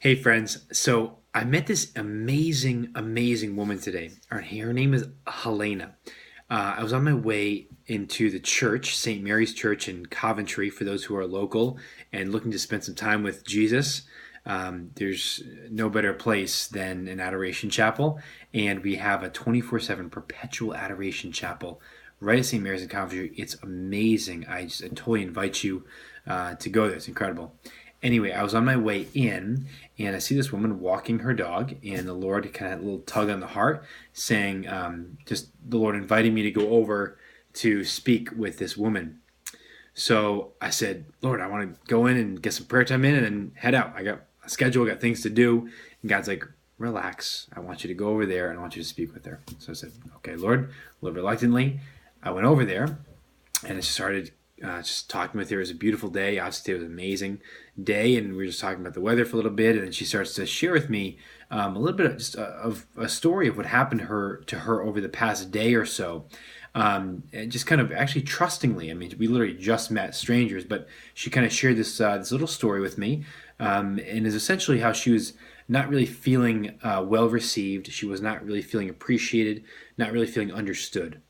Hey friends, so I met this amazing woman today. Her name is Helena. I was on my way into the church, St. Mary's Church in Coventry, for those who are local and looking to spend some time with Jesus. There's no better place than an adoration chapel, and we have a 24/7 perpetual adoration chapel right at St. Mary's in Coventry. It's amazing. I totally invite you to go there. It's incredible. Anyway, I was on my way in, and I see this woman walking her dog, and the Lord kind of had a little tug on the heart, saying, just the Lord inviting me to go over to speak with this woman. So I said, Lord, I want to go in and get some prayer time in and then head out. I got a schedule, I got things to do. And God's like, relax. I want you to go over there and I want you to speak with her. So I said, okay, Lord, a little reluctantly. I went over there and I started just talking with her. It was a beautiful day. Obviously, it was an amazing day, and we were just talking about the weather for a little bit. And then she starts to share with me a little bit of just of a story of what happened to her over the past day or so. And just kind of actually trustingly. I mean, we literally just met strangers, but she kind of shared this little story with me, and is essentially how she was not really feeling well received. She was not really feeling appreciated, not really feeling understood,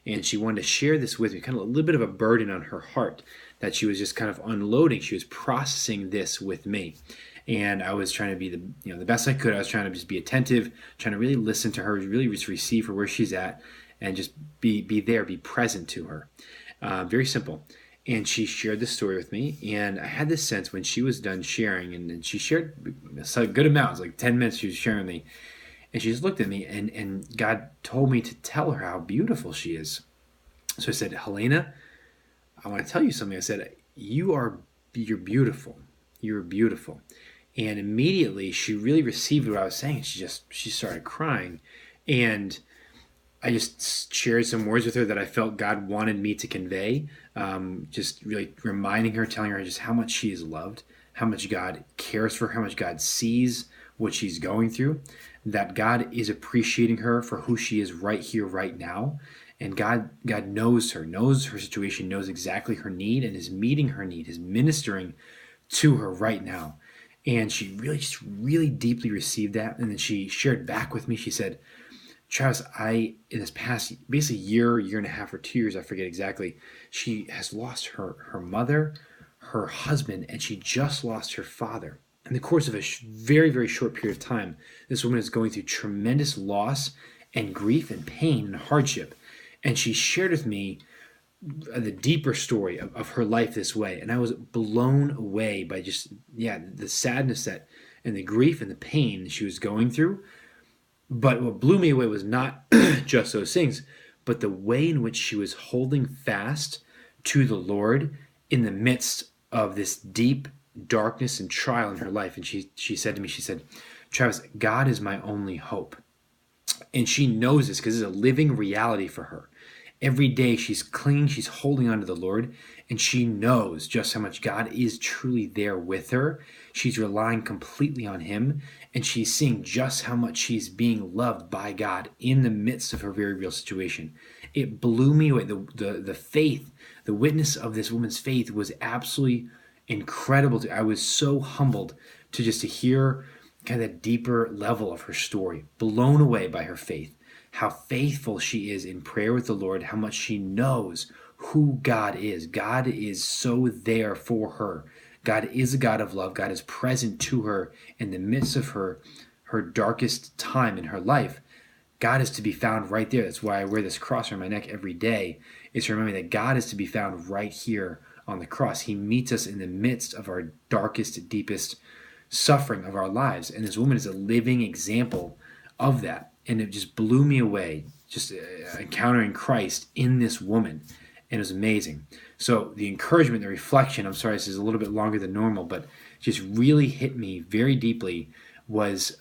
and she wanted to share this with me, kind of a little bit of a burden on her heart that she was just kind of unloading. She was processing this with me, and I was trying to be the best I could. I was trying to just be attentive, trying to really listen to her, really just receive her where she's at, and just be there, be present to her. Very simple. And she shared this story with me, and I had this sense when she was done sharing, and she shared a good amount. It was like 10 minutes she was sharing with me, and she just looked at me, and God told me to tell her how beautiful she is. So I said, Helena, I want to tell you something. I said, you're beautiful. You're beautiful. And immediately she really received what I was saying. She started crying. And I just shared some words with her that I felt God wanted me to convey. Just really reminding her, telling her just how much she is loved, how much God cares for her, how much God sees what she's going through, that God is appreciating her for who she is right here, right now. And God knows her, knows her situation, knows exactly her need, and is meeting her need, is ministering to her right now. And she really deeply received that. And then she shared back with me. She said, Travis, in this past basically year and a half, or 2 years, I forget exactly, she has lost her mother, her husband, and she just lost her father. In the course of a very short period of time, this woman is going through tremendous loss and grief and pain and hardship. And she shared with me the deeper story of her life this way. And I was blown away by just, the sadness and the grief and the pain she was going through. But what blew me away was not just those things, but the way in which she was holding fast to the Lord in the midst of this deep darkness and trial in her life. And she said to me, she said, Travis, God is my only hope. And she knows this because it's a living reality for her. Every day she's clinging, she's holding on to the Lord, and she knows just how much God is truly there with her. She's relying completely on Him, and she's seeing just how much she's being loved by God in the midst of her very real situation. It blew me away. The faith, the witness of this woman's faith was absolutely incredible. I was so humbled to hear kind of that deeper level of her story, blown away by her faith, how faithful she is in prayer with the Lord, how much she knows who God is. God is so there for her. God is a God of love. God is present to her in the midst of her darkest time in her life. God is to be found right there. That's why I wear this cross around my neck every day, is to remind me that God is to be found right here on the cross. He meets us in the midst of our darkest, deepest suffering of our lives. And this woman is a living example of that. And it just blew me away, just encountering Christ in this woman. And it was amazing. So the encouragement, the reflection, I'm sorry, this is a little bit longer than normal, but just really hit me very deeply was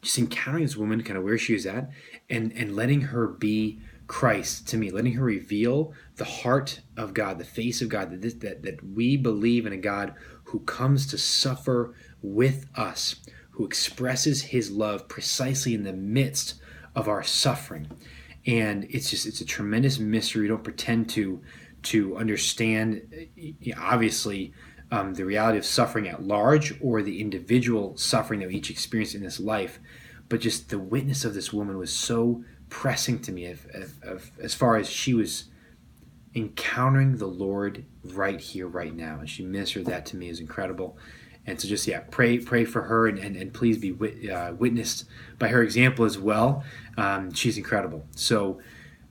just encountering this woman kind of where she was at, and letting her be Christ to me, letting her reveal the heart of God, the face of God, that we believe in a God who comes to suffer with us, who expresses His love precisely in the midst of our suffering. And it's a tremendous mystery. We don't pretend to understand, obviously, the reality of suffering at large or the individual suffering that we each experience in this life, but just the witness of this woman was so pressing to me as far as she was encountering the Lord right here, right now. And she ministered that to me is incredible. And so just, pray for her and please be witnessed by her example as well. She's incredible. So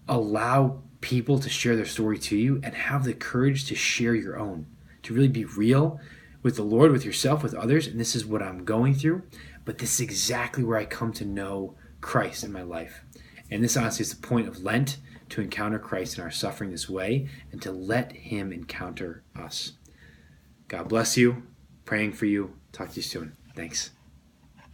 allow people to share their story to you and have the courage to share your own, to really be real with the Lord, with yourself, with others. And this is what I'm going through, but this is exactly where I come to know Christ in my life. And this honestly is the point of Lent, to encounter Christ in our suffering this way and to let him encounter us. God bless you. Praying for you. Talk to you soon. Thanks.